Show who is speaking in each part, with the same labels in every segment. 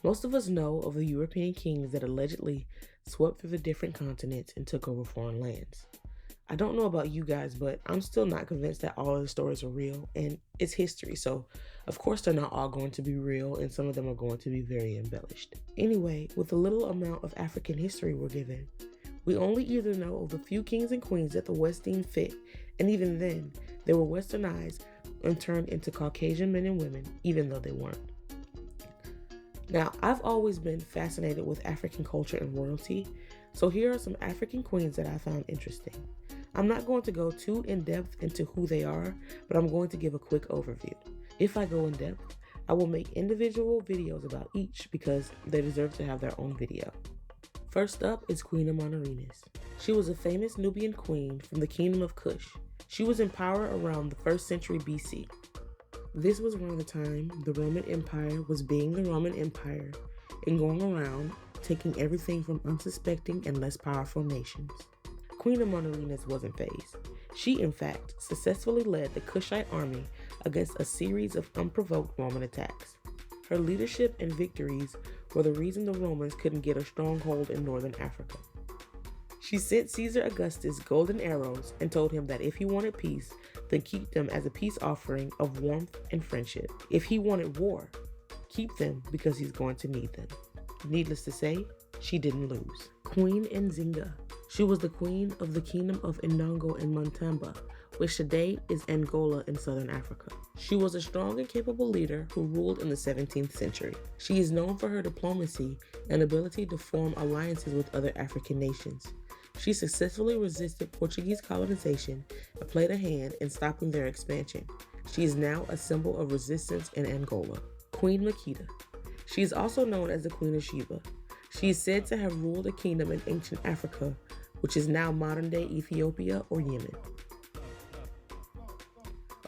Speaker 1: Most of us know of the European kings that allegedly swept through the different continents and took over foreign lands. I don't know about you guys, but I'm still not convinced that all of the stories are real, and it's history, so of course they're not all going to be real, and some of them are going to be very embellished. Anyway, with the little amount of African history we're given, we only either know of the few kings and queens that the West deemed fit, and even then, they were westernized and turned into Caucasian men and women, even though they weren't. Now, I've always been fascinated with African culture and royalty, so here are some African queens that I found interesting. I'm not going to go too in-depth into who they are, but I'm going to give a quick overview. If I go in-depth, I will make individual videos about each because they deserve to have their own video. First up is Queen Amanirenas. She was a famous Nubian queen from the Kingdom of Kush. She was in power around the 1st century BC. This was around the time the Roman Empire was being the Roman Empire and going around taking everything from unsuspecting and less powerful nations. Queen Amanirenas wasn't fazed. She, in fact, successfully led the Kushite army against a series of unprovoked Roman attacks. Her leadership and victories were the reason the Romans couldn't get a stronghold in northern Africa. She sent Caesar Augustus golden arrows and told him that if he wanted peace, then keep them as a peace offering of warmth and friendship. If he wanted war, keep them because he's going to need them. Needless to say, she didn't lose. Queen Nzinga. She was the queen of the Kingdom of Inongo and Montamba, which today is Angola in southern Africa. She was a strong and capable leader who ruled in the 17th century. She is known for her diplomacy and ability to form alliances with other African nations. She successfully resisted Portuguese colonization and played a hand in stopping their expansion. She is now a symbol of resistance in Angola. Queen Makeda. She is also known as the Queen of Sheba. She is said to have ruled a kingdom in ancient Africa, which is now modern-day Ethiopia or Yemen.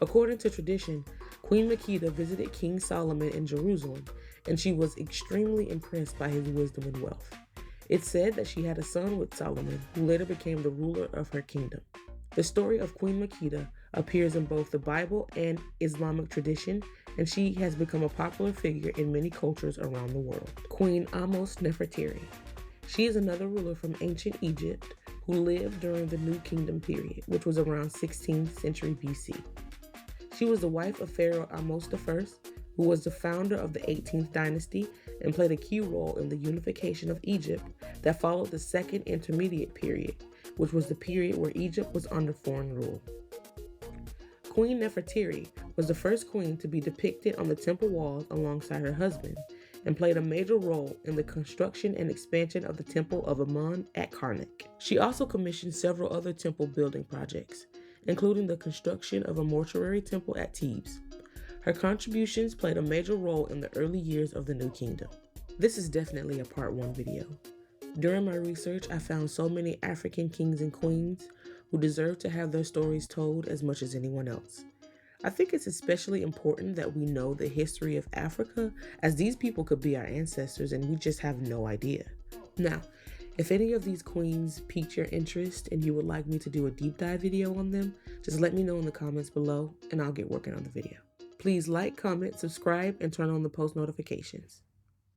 Speaker 1: According to tradition, Queen Makeda visited King Solomon in Jerusalem, and she was extremely impressed by his wisdom and wealth. It's said that she had a son with Solomon, who later became the ruler of her kingdom. The story of Queen Makeda appears in both the Bible and Islamic tradition, and she has become a popular figure in many cultures around the world. Queen Amos Nefertari. She is another ruler from ancient Egypt who lived during the New Kingdom period, which was around 16th century BC. She was the wife of Pharaoh Amos I, who was the founder of the 18th dynasty and played a key role in the unification of Egypt that followed the Second Intermediate period, which was the period where Egypt was under foreign rule. Queen Nefertari was the first queen to be depicted on the temple walls alongside her husband and played a major role in the construction and expansion of the Temple of Amun at Karnak. She also commissioned several other temple building projects, including the construction of a mortuary temple at Thebes. Her contributions played a major role in the early years of the New Kingdom. This is definitely a part 1 video. During my research, I found so many African kings and queens who deserve to have their stories told as much as anyone else. I think it's especially important that we know the history of Africa, as these people could be our ancestors and we just have no idea. Now, if any of these queens piqued your interest and you would like me to do a deep dive video on them, just let me know in the comments below and I'll get working on the video. Please like, comment, subscribe, and turn on the post notifications.